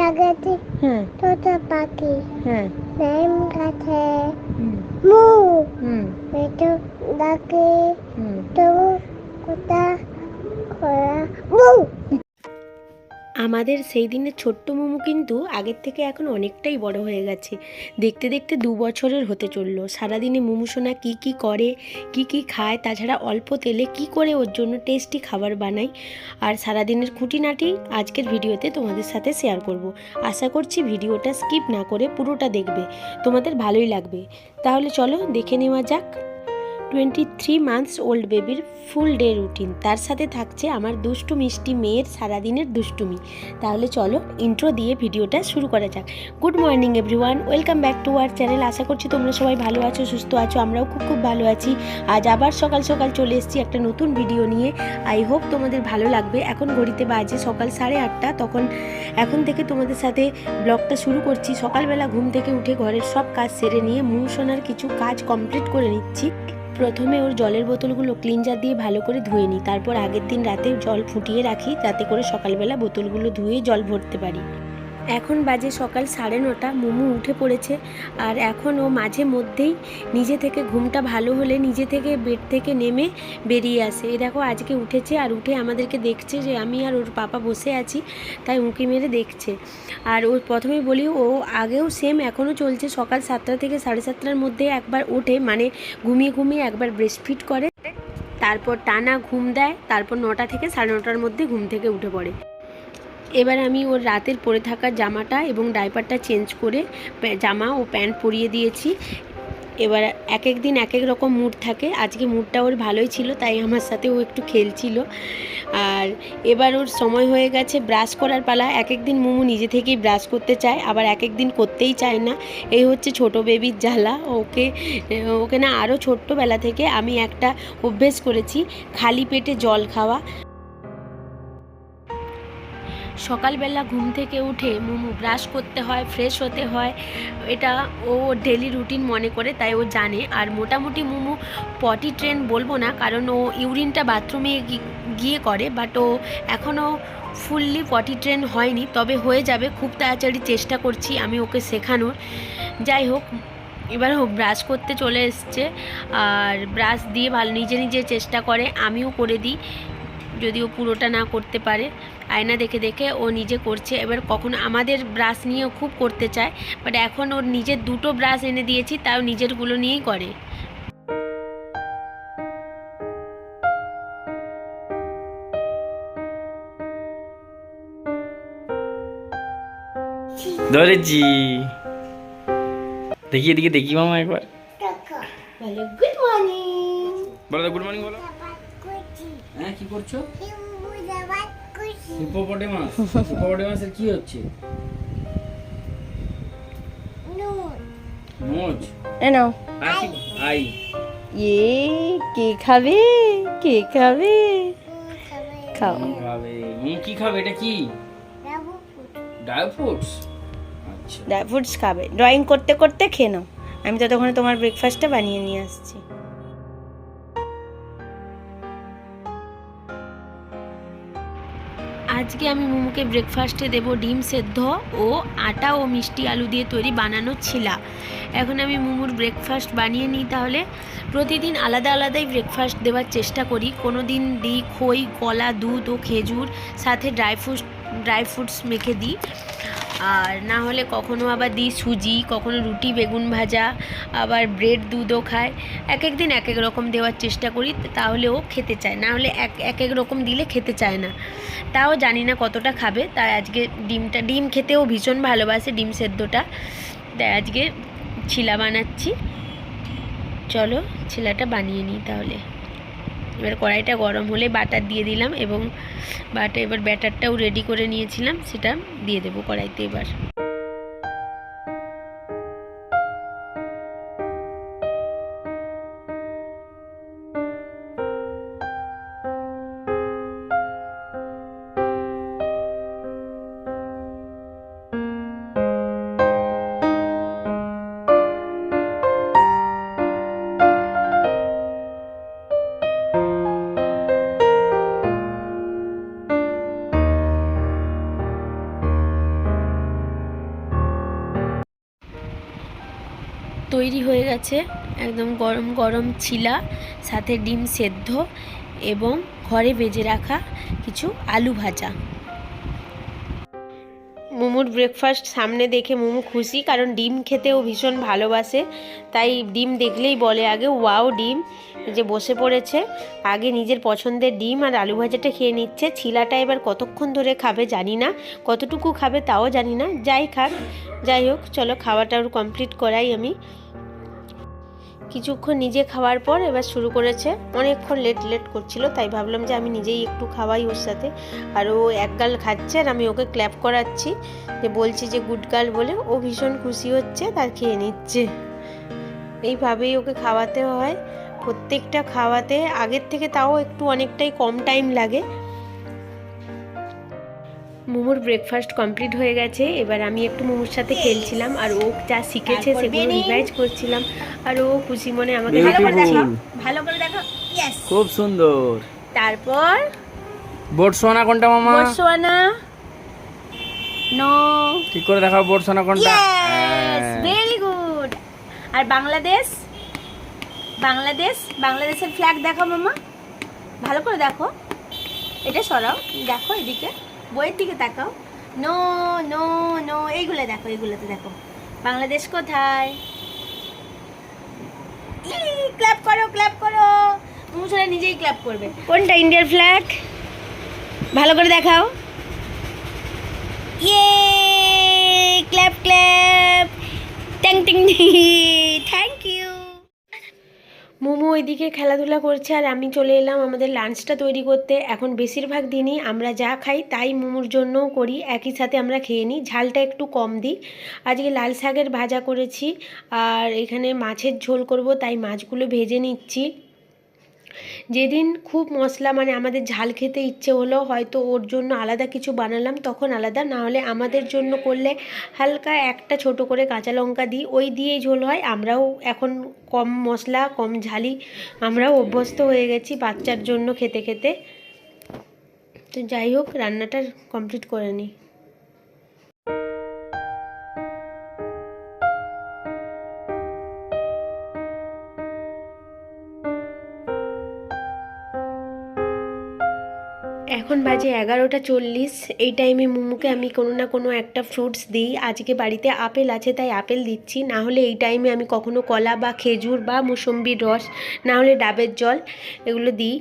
জায়গাতে হ্যাঁ তোতা পাখি হ্যাঁ নাম গাছে হুম মু হুম পেটো ডাকে হুম তো কোথা খোলা মু। আমাদের সেই দিনের ছোট্ট মোমো কিন্তু আগের থেকে এখন অনেকটাই বড় হয়ে গেছে। দেখতে দেখতে 2 বছরের হতে চললো। সারাদিনে মোমো সোনা কী কী করে, কী কী খায়, তাছাড়া অল্প তেলে কি করে ওর জন্য টেস্টি খাবার বানাই, আর সারাদিনের খুঁটিনাটি আজকের ভিডিওতে তোমাদের সাথে শেয়ার করব। আশা করছি ভিডিওটা স্কিপ না করে পুরোটা দেখবে, তোমাদের ভালোই লাগবে। তাহলে চলো দেখে নেওয়া যাক 23 মান্থস ওল্ড বেবির ফুল ডে রুটিন। তার সাথে থাকছে আমার দুষ্টু মিষ্টি মেয়ের সারাদিনের দুষ্টুমি। তাহলে চলো ইন্ট্রো দিয়ে ভিডিওটা শুরু করা যাক। Good morning everyone, welcome back to our channel. আশা করছি তোমরা সবাই ভালো আছো, সুস্থ আছো। আমরাও খুব খুব ভালো আছি। আজ আবার সকাল সকাল চলে এসেছি একটা নতুন ভিডিও নিয়ে। আই হোপ তোমাদের ভালো লাগবে। এখন ঘড়িতে বাজে সকাল 8:30। এখন থেকে তোমাদের সাথে ব্লগটা শুরু করছি। সকালবেলা ঘুম থেকে উঠে ঘরের সব কাজ সেরে নিয়ে মোমো কিছু কাজ কমপ্লিট করে নিচ্ছি। প্রথমে ওর জলের বোতলগুলো ক্লিনজার দিয়ে ভালো করে ধুয়ে নিই, তারপর আগের দিন রাতে জল ফুটিয়ে রাখি যাতে করে সকালবেলা বোতলগুলো ধুয়ে জল ভরতে পারি। এখন বাজে সকাল 9:30। মোমো উঠে পড়েছে, আর এখন ও মাঝে মধ্যেই নিজে থেকে ঘুমটা ভালো হলে নিজে থেকে বেড থেকে নেমে বেরিয়ে আসে। এ দেখো আজকে উঠেছে, আর উঠে আমাদেরকে দেখছে যে আমি আর ওর পাপা বসে আছি, তাই উঁকি মেরে দেখছে। আর ওর প্রথমে বলি, ও আগেও সেম এখনও চলছে। সকাল 7টা থেকে 7:30-র মধ্যে একবার ওঠে, মানে ঘুমিয়ে ঘুমিয়ে একবার ব্রেস্টফিড করে, তারপর টানা ঘুম দেয়, তারপর 9টা থেকে 9:30-র মধ্যে ঘুম থেকে উঠে পড়ে। এবার আমি ওর রাতের পরে থাকা জামাটা এবং ডাইপারটা চেঞ্জ করে জামা ও প্যান্ট পরিয়ে দিয়েছি। এবার এক এক দিন এক এক রকম মুড থাকে। আজকে মুডটা ওর ভালোই ছিল, তাই আমার সাথে ও একটু খেলছিল। আর এবার ওর সময় হয়ে গেছে ব্রাশ করার পালা। এক এক দিন মোমো নিজে থেকেই ব্রাশ করতে চায়, আবার এক এক দিন করতেই চায় না। এই হচ্ছে ছোটো বেবির জ্বালা। ওকে না আরও ছোট্টবেলা থেকে আমি একটা অভ্যেস করেছি, খালি পেটে জল খাওয়া। সকালবেলা ঘুম থেকে উঠে মোমো ব্রাশ করতে হয়, ফ্রেশ হতে হয়, এটা ও ডেলি রুটিন মনে করে, তাই ও জানে। আর মোটামুটি মোমো পটি ট্রেন বলবো না, কারণ ও ইউরিনটা বাথরুমে গিয়ে করে, বাট ও এখনও ফুললি পটি ট্রেন হয়নি, তবে হয়ে যাবে। খুব তাড়াতাড়ি চেষ্টা করছি আমি ওকে শেখানোর। যাই হোক, এবার ও ব্রাশ করতে চলে এসছে, আর ব্রাশ দিয়ে ভালো নিজে নিজে চেষ্টা করে, আমিও করে দিই যদিও পুরোটা না করতে পারে। আয়না দেখে দেখে ও নিজে করছে। এবার কখনো আমাদের ব্রাশ নিয়েও খুব করতে চায়, বাট এখন ওর নিজের 2টো ব্রাশ এনে দিয়েছি, তাও নিজেরগুলো নিয়েই করে। ধরেছি। দেখি এদিকে দেখি মামা একবার। বলে গুড মর্নিং। বলো গুড মর্নিং বলো। হ্যাঁ কি করছো? হিপোপটেমাস। হিপোপটেমাসের কি হচ্ছে? মোজ। এ নাও। আই। কে খাবে, কে খাবে? খাও। খাবে কি খাবে? এটা কি? Dry fruits. আচ্ছা ড্রাই ফ্রুটস খাবে। ড্রয়িং করতে করতে খেয়ে নাও, আমি ততক্ষণে তোমার ব্রেকফাস্টটা বানিয়ে নিয়ে আসছি। আজকে আমি মোমোকে ব্রেকফাস্টে দেবো ডিম সেদ্ধ ও আটা ও মিষ্টি আলু দিয়ে তৈরি বানানো ছিলা। এখন আমি মোমোর ব্রেকফাস্ট বানিয়ে নিই। তাহলে প্রতিদিন আলাদা আলাদাই ব্রেকফাস্ট দেওয়ার চেষ্টা করি। কোনো দিন দিই খই, কলা, দুধ ও খেজুর, সাথে ড্রাই ফ্রুটস মেখে দিই। আর না হলে কখনো আবার দিই সুজি, কখনো রুটি বেগুন ভাজা, আবার ব্রেড দুধও খায়। এক এক দিন এক এক রকম দেওয়ার চেষ্টা করি, তাহলে ও খেতে চায়। না হলে এক এক রকম দিলে খেতে চায় না। তাও জানি না কতটা খাবে, তাই আজকে ডিম খেতেও ভীষণ ভালোবাসে, ডিম সেদ্ধটা, তাই আজকে ছিলা বানাচ্ছি। চলো ছিলাটা বানিয়ে নিই তাহলে। এবার কড়াইটা গরম হলে বাটার দিয়ে দিলাম, এবং এবার ব্যাটারটাও রেডি করে নিয়েছিলাম, সেটা দিয়ে দেবো কড়াইতে এবার। তৈরি হয়ে গেছে একদম গরম গরম চিলা, সাথে ডিম সেদ্ধ এবং ঘরে ভেজে রাখা কিছু আলু ভাজা। মোমোর ব্রেকফাস্ট সামনে দেখে মোমো খুশি, কারণ ডিম খেতেও ভীষণ ভালোবাসে, তাই ডিম দেখলেই বলে আগে ওয়াও ডিম, যে বসে পড়েছে আগে নিজের পছন্দের ডিম আর আলু ভাজাটা খেয়ে নিচ্ছে। ছিলাটা এবার কতক্ষণ ধরে খাবে জানি না, কতটুকু খাবে তাও জানি না, যাই খাক। যাই হোক, চলো খাওয়াটা ওর কমপ্লিট করাই আমি। কিছুক্ষণ নিজে খাওয়ার পর এবার শুরু করেছে, অনেকক্ষণ লেট করছিল, তাই ভাবলাম যে আমি নিজেই একটু খাওয়াই ওর সাথে। আর ও এক গাল খাচ্ছে আর আমি ওকে ক্ল্যাপ করাচ্ছি, যে বলছি যে গুড গার্ল বলে। ও ভীষণ খুশি হচ্ছে, তার খেয়ে নিচ্ছে। এইভাবেই ওকে খাওয়াতে হয়, প্রত্যেকটা খাওয়াতে আগের থেকে তাও একটু অনেকটাই কম টাইম লাগে। মোমোর ব্রেকফাস্ট কমপ্লিট হয়ে গেছে, এবার আমি একটু মোমোর সাথে খেলছিলাম আর ও যা শিখেছে সেগুলো রিভাইজ করছিলাম, আর ও খুশি মনে আমাকে ভালো করে দেখো। ইয়েস, খুব সুন্দর। তারপর বোটসোয়ানা কোনটা মামা? বটসোয়ানা, নো, ঠিক করে দেখাও বোটসোয়ানা কোনটা। Yes, very good. আর বাংলাদেশ, বাংলাদেশের ফ্ল্যাগ দেখো মামা, ভালো করে দেখো, এটা সরাও, দেখো এদিকে, বইয়ের দিকে তাকাও, নো নো নো, এইগুলো দেখো, এইগুলোতে দেখো বাংলাদেশ কোথায়। ক্ল্যাপ করো, ক্ল্যাপ করো, মুছরা নিজেই ক্ল্যাপ করবে। কোনটা ইন্ডিয়ার ফ্ল্যাগ, ভালো করে দেখাও। ইয়ে, ক্ল্যাপ ক্ল্যাপ, ট্যাং টিং, থ্যাংক ইউ। মোমো ওইদিকে খেলাধুলা করছে আর আমি চলে এলাম আমাদের লাঞ্চটা তৈরি করতে। এখন বেশিরভাগ দিনই আমরা যা খাই তাই মোমোর জন্যও করি, একই সাথে আমরা খেয়ে নিই, ঝালটা একটু কম দিই। আজকে লাল শাকের ভাজা করেছি আর এখানে মাছের ঝোল করব, তাই মাছগুলো ভেজে নিচ্ছি। যেদিন খুব মশলা মানে আমাদের ঝাল খেতে ইচ্ছে হলো, হয়তো ওর জন্য আলাদা কিছু বানালাম, তখন আলাদা, না হলে আমাদের জন্য করলে হালকা একটা ছোট করে কাঁচা লঙ্কা দিই, ওই দিয়েই ঝোল হয়। আমরাও এখন কম মশলা কম ঝালি আমরাও অভ্যস্ত হয়ে গেছি বাচ্চার জন্য খেতে খেতে। তো যাই হোক, রান্নাটা কমপ্লিট করে নিই। এখন বাজে 11:40। এই টাইমে মোমোকে আমি কোনো না কোনো একটা ফ্রুটস দিই। আজকে বাড়িতে আপেল আছে তাই আপেল দিচ্ছি, না হলে এই টাইমে আমি কখনো কলা বা খেজুর বা মুসম্বির রস, না হলে ডাবের জল, এগুলো দিই।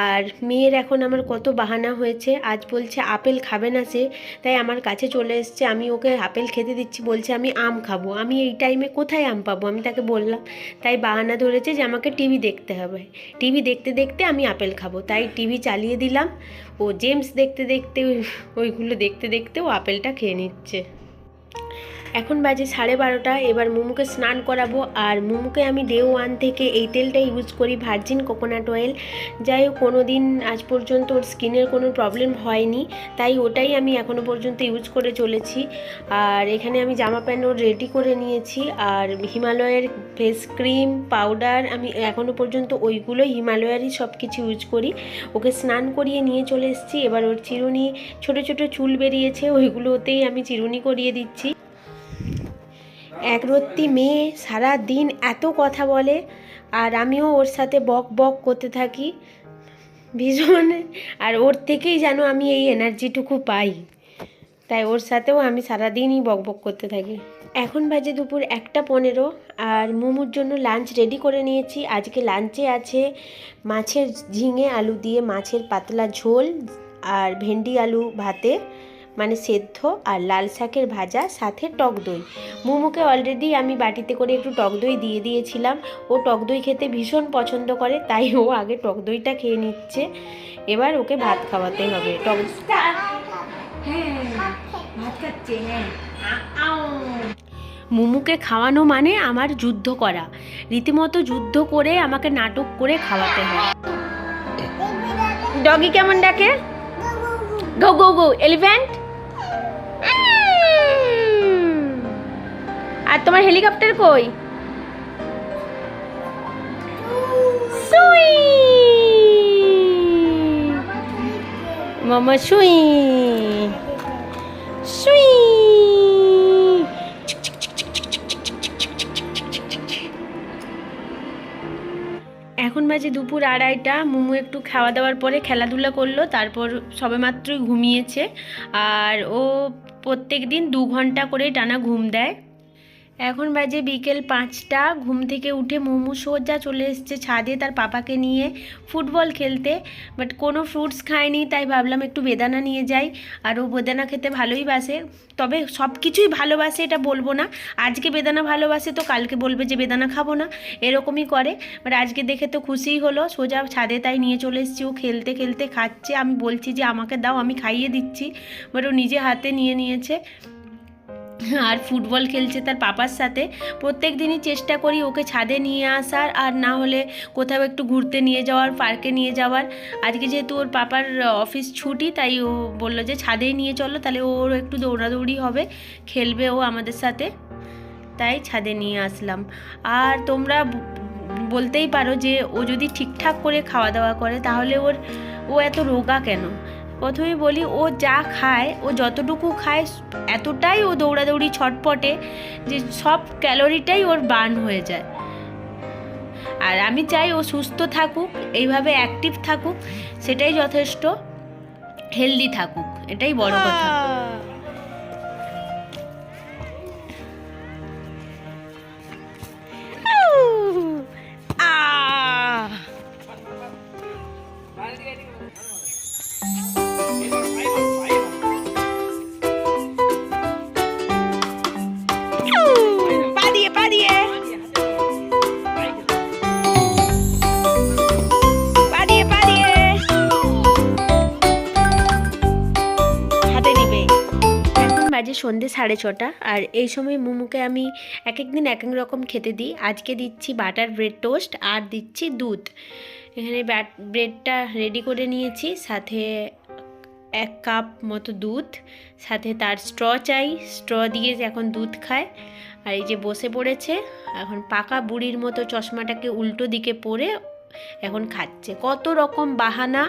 আর মেয়ের এখন আমার কত বাহানা হয়েছে, আজ বলছে আপেল খাবে না সে, তাই আমার কাছে চলে এসছে, আমি ওকে আপেল খেতে দিচ্ছি, বলছে আমি আম খাবো। আমি এই টাইমে কোথায় আম পাবো, আমি তাকে বললাম, তাই বাহানা ধরেছে যে আমাকে টিভি দেখতে হবে, টিভি দেখতে দেখতে আমি আপেল খাবো, তাই টিভি চালিয়ে দিলাম। ও জেমস দেখতে দেখতে ওইগুলো দেখতে দেখতে ও আপেলটা খেয়ে নিচ্ছে। এখন বাজে 12:30। এবার মোমোকে স্নান করাবো, আর মোমোকে আমি ডে 1 থেকে এই তেলটা ইউজ করি, ভার্জিন কোকোনাট অয়েল। যাই হোক, কোনো দিন আজ পর্যন্ত ওর স্কিনের কোনো প্রবলেম হয়নি, তাই ওটাই আমি এখনও পর্যন্ত ইউজ করে চলেছি। আর এখানে আমি জামা প্যান্ট ওর রেডি করে নিয়েছি, আর হিমালয়ের ফেস ক্রিম পাউডার আমি এখনও পর্যন্ত ওইগুলোই হিমালয়ারই সব কিছু ইউজ করি। ওকে স্নান করিয়ে নিয়ে চলে এসেছি। এবার ওর চিরুনি, ছোট ছোট চুল বেরিয়েছে, ওইগুলোতেই আমি চিরুনি করিয়ে দিচ্ছি। একরত্তি মেয়ে, সারা দিন এত কথা বলে, আর আমিও ওর সাথে বক বক করতে থাকি ভীষণ, আর ওর থেকেই যেন আমি এই এনার্জিটুকু পাই, তাই ওর সাথেও আমি সারাদিনই বক বক করতে থাকি। এখন বাজে দুপুর 1:15, আর মোমোর জন্য লাঞ্চ রেডি করে নিয়েছি। আজকে লাঞ্চে আছে মাছের ঝিঙে আলু দিয়ে মাছের পাতলা ঝোল, আর ভেন্ডি আলু ভাতে মানে সেদ্ধ, আর লাল শাকের ভাজা, সাথে টক দই। মোমোকে অলরেডি আমি বাটিতে করে একটু টক দই দিয়ে দিয়েছিলাম, ও টক দই খেতে ভীষণ পছন্দ করে, তাই ও আগে টক দইটা খেয়ে নিচ্ছে। এবার ওকে ভাত খাওয়াতে হবে। টক ভাত খাচ্ছে, হ্যাঁ। মোমোকে খাওয়ানো মানে আমার যুদ্ধ করা, রীতিমতো যুদ্ধ করে আমাকে নাটক করে খাওয়াতে হয়। ডগি কেমন ডাকে? গো গো গো, এলিফ্যান্ট। আর তোমার হেলিকপ্টার কই? সুই মামা, সুই সুই। বাজে দুপুর 2:30টা। মুমু একটু খাওয়া দাওয়ার পরে খেলাধুলা করলো, তারপর সবেমাত্রই ঘুমিয়েছে। আর ও প্রত্যেক দিন 2 ঘন্টা করে টানা ঘুম দেয়। এখন বাজে বিকেল 5টা। ঘুম থেকে উঠে মুমু সোজা চলে এসেছে ছাদে তার পাপাকে নিয়ে ফুটবল খেলতে। বাট কোনো ফ্রুটস খায়নি, তাই ভাবলাম একটু বেদানা নিয়ে যাই। আর ও বেদানা খেতে ভালোই বাসে, তবে সব কিছুই ভালোবাসে এটা বলবো না। আজকে বেদানা ভালোবাসে তো কালকে বলবে যে বেদানা খাবো না, এরকমই করে। বাট আজকে দেখে তো খুশিই হলো, সোজা ছাদে তাই নিয়ে চলে এসেছি। ও খেলতে খেলতে খাচ্ছে, আমি বলছি যে আমাকে দাও, আমি খাইয়ে দিচ্ছি। বাট ও নিজে হাতে নিয়ে নিয়েছে আর ফুটবল খেলছে তার পাপার সাথে। প্রত্যেক দিনই চেষ্টা করি ওকে ছাদে নিয়ে আসার, আর না হলে কোথাও একটু ঘুরতে নিয়ে যাওয়ার, পার্কে নিয়ে যাওয়ার। আজকে যেহেতু ওর পাপার অফিস ছুটি, তাই ও বললো যে ছাদেই নিয়ে চলো, তাহলে ওর একটু দৌড়াদৌড়ি হবে, খেলবে ও আমাদের সাথে, তাই ছাদে নিয়ে আসলাম। আর তোমরা বলতেই পারো যে ও যদি ঠিকঠাক করে খাওয়া দাওয়া করে তাহলে ও এত রোগা কেন? প্রথমে বলি, ও যা খায়, ও যতটুকু খায় এতটাই ও দৌড়াদৌড়ি ছটপটে যে সব ক্যালোরিটাই ওর বার্ন হয়ে যায়। আর আমি চাই ও সুস্থ থাকুক, এইভাবে অ্যাক্টিভ থাকুক, সেটাই যথেষ্ট। হেলদি থাকুক, এটাই বড় কথা। বাজে সন্ধ্যে 6:30, আর এই সময় মুমুকে আমি এক এক দিন এক এক রকম খেতে দিই। আজকে দিচ্ছি বাটার ব্রেড টোস্ট আর দিচ্ছি দুধ। এখানে ব্রেডটা রেডি করে নিয়েছি, সাথে 1 কাপ মতো দুধ, সাথে তার স্ট্র চাই, স্ট্র দিয়ে এখন দুধ খায়। আর এই যে বসে পড়েছে, এখন পাকা বুড়ির মতো চশমাটাকে উল্টো দিকে পরে এখন খাচ্ছে। কত রকম বাহানা,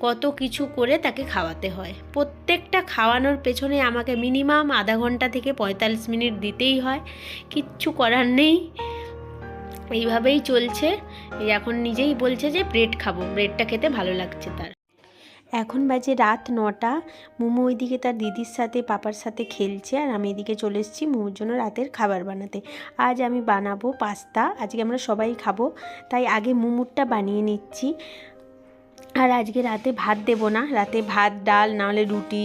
কত কিছু করে তাকে খাওয়াতে হয়। প্রত্যেকটা খাওয়ানোর পেছনে আমাকে মিনিমাম আধা ঘন্টা থেকে 45 মিনিট দিতেই হয়, কিচ্ছু করার নেই। এইভাবেই চলছে। এই এখন নিজেই বলছে যে ব্রেড খাবো, ব্রেডটা খেতে ভালো লাগছে তার। এখন বাজে রাত 9টা। মুমু ওইদিকে তার দিদির সাথে পাপার সাথে খেলছে, আর আমি এদিকে চলে এসেছি মুমুর জন্য রাতের খাবার বানাতে। আজ আমি বানাবো পাস্তা, আজকে আমরা সবাই খাবো, তাই আগে মুমুরটা বানিয়ে নিচ্ছি। আর আজকে রাতে ভাত দেবো না, রাতে ভাত ডাল না হলে রুটি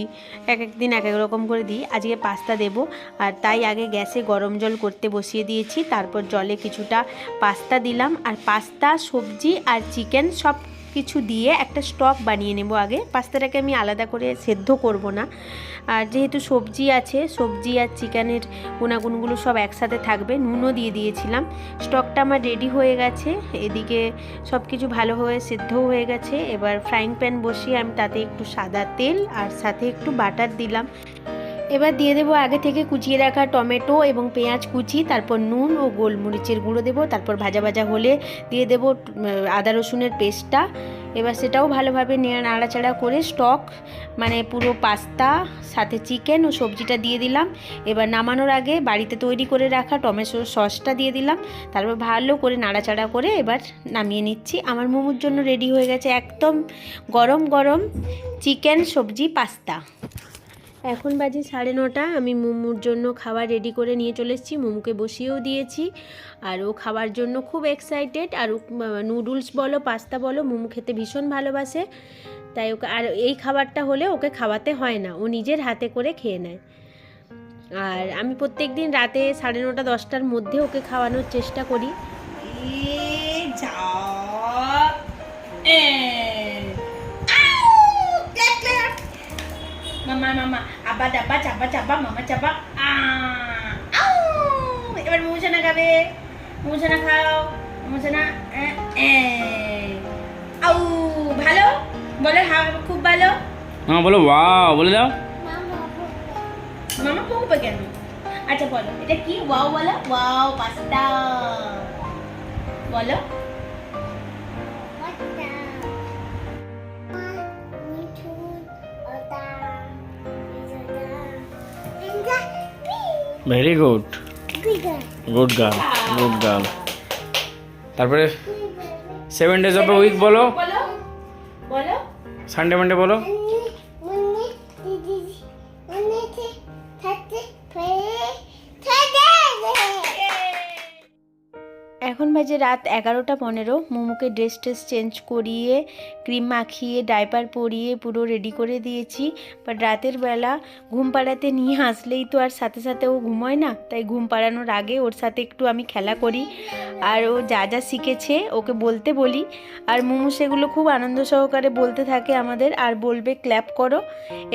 এক এক দিন এক এক রকম করে দিই। আজকে পাস্তা দেবো, আর তাই আগে গ্যাসে গরম জল করতে বসিয়ে দিয়েছি। তারপর জলে কিছুটা পাস্তা দিলাম, আর পাস্তা, সবজি আর চিকেন সব কিছু দিয়ে একটা স্টক বানিয়ে নেব। আগে পাস্তাটাকে আমি আলাদা করে সেদ্ধ করব না, আর যেহেতু সবজি আছে, সবজি আর চিকেনের গুণাগুণগুলো সব একসাথে থাকবে। নুনও দিয়ে দিয়েছিলাম। স্টকটা আমার রেডি হয়ে গেছে, এদিকে সব কিছু ভালোভাবে সেদ্ধও হয়ে গেছে। এবার ফ্রাইং প্যান বসিয়ে আমি তাতে একটু সাদা তেল আর সাথে একটু বাটার দিলাম। এবার দিয়ে দেবো আগে থেকে কুচিয়ে রাখা টমেটো এবং পেঁয়াজ কুচি, তারপর নুন ও গোলমরিচের গুঁড়ো দেবো। তারপর ভাজা ভাজা হলে দিয়ে দেবো আদা রসুনের পেস্টটা। এবার সেটাও ভালোভাবে নাড়াচাড়া করে স্টক মানে পুরো পাস্তা সাথে চিকেন ও সবজিটা দিয়ে দিলাম। এবার নামানোর আগে বাড়িতে তৈরি করে রাখা টমেটো সসটা দিয়ে দিলাম। তারপর ভালো করে নাড়াচাড়া করে এবার নামিয়ে নিচ্ছি। আমার মোমোর জন্য রেডি হয়ে গেছে একদম গরম গরম চিকেন সবজি পাস্তা। এখন বাজে 9:30। আমি মোমোর জন্য খাবার রেডি করে নিয়ে চলে এসেছি, মোমোকে বসিয়েও দিয়েছি। আর ও খাওয়ার জন্য খুব এক্সাইটেড। আর নুডলস বলো পাস্তা বলো মোমো খেতে ভীষণ ভালোবাসে, তাই ওকে আর এই খাবারটা হলে ওকে খাওয়াতে হয় না, ও নিজের হাতে করে খেয়ে নেয়। আর আমি প্রত্যেক দিন রাতে 9:30 10টার মধ্যে ওকে খাওয়ানোর চেষ্টা করি। মামা মামা আব্বা চাপা চাপা চাপা মামা চাপা। এবার মুছানা খাবে, মুছানা খাও, মুছানা। আউ ভালো বলে, হ্যাঁ খুব ভালো। হ্যাঁ বলো ওয়াও বলে দাও। মামা পড়বে কেন? আচ্ছা বলো এটা কি? ওয়াও বলো, ওয়াও পাস্তা বলো। Very good, good girl, good girl. তারপরে 7 days of a week বলো, বলো বলো সানডে মানডে বলো। মুন্নি দিদি মুন্নি থাকতে ফেরে এখন বাজে রাত 11টা 15। মোমোকে ড্রেস চেঞ্জ করিয়ে ক্রিম মাখিয়ে ডাইপার পরিয়ে পুরো রেডি করে দিয়েছি। বাট রাতের বেলা ঘুম পাড়াতে নিয়ে আসলেই তো আর সাথে সাথে ও ঘুমোয় না, তাই ঘুম পাড়ানোর আগে ওর সাথে একটু আমি খেলা করি আর ও যা যা শিখেছে ওকে বলতে বলি। আর মোমো সেগুলো খুব আনন্দ সহকারে বলতে থাকে আমাদের, আর বলবে ক্ল্যাপ করো।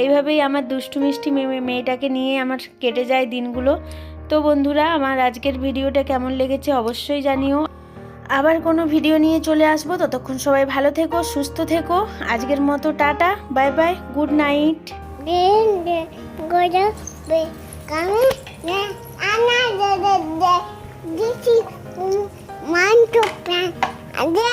এইভাবেই আমার দুষ্টু মিষ্টি মেয়েটাকে নিয়ে আমার কেটে যায় দিনগুলো। তো বন্ধুরা, আমার আজকের ভিডিওটা কেমন লেগেছে অবশ্যই জানিও। আবার কোনো ভিডিও নিয়ে চলে আসবো, ততক্ষণ সবাই ভালো থেকো, সুস্থ থেকো। আজকের মতো tata, bye bye, good night. দিন গোজা বে কামে না আনা দে দিছি মান তো প্যান আগে